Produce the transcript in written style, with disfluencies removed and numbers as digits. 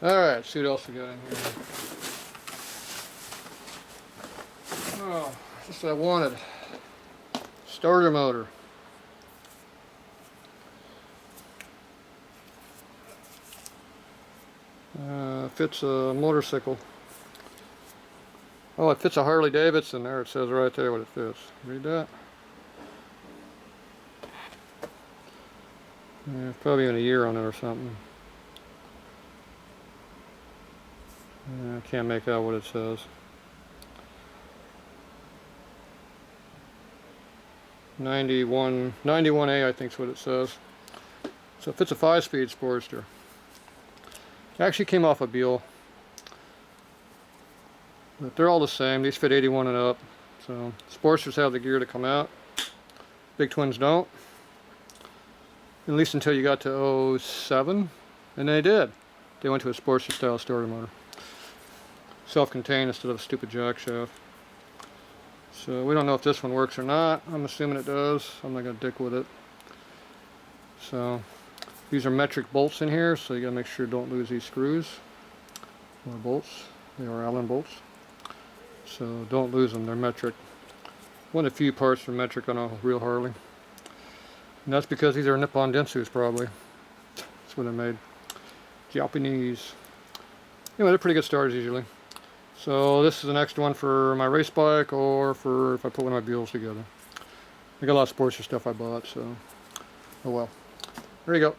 Alright, see what else we got in here. Oh, just what I wanted. Starter motor. Fits a motorcycle. Oh, it fits a Harley Davidson. There it says right there what it fits. Read that. Yeah, probably in a year on it or something. Yeah, I can't make out what it says. 91A I think is what it says. So it fits a 5-speed Sportster. It actually came off a buell. But they're all the same. These fit 81 and up. So Sportsters have the gear to come out. Big Twins don't. At least until you got to 07. And they did. They went to a Sportster style starter motor. Self-contained instead of a stupid jack shaft. So we don't know if this one works or not. I'm assuming it does. I'm not going to dick with it. So these are metric bolts in here, so you got to make sure you don't lose these screws or bolts. They are Allen bolts. So don't lose them, they're metric. One of the few parts are metric on a real Harley. And that's because these are Nippon Dentsus probably. That's what they're made. Japanese. Anyway, they're pretty good starters usually. So this is the next one for my race bike or for if I put one of my buells together. I got a lot of Sportster stuff I bought, so oh well. There you go.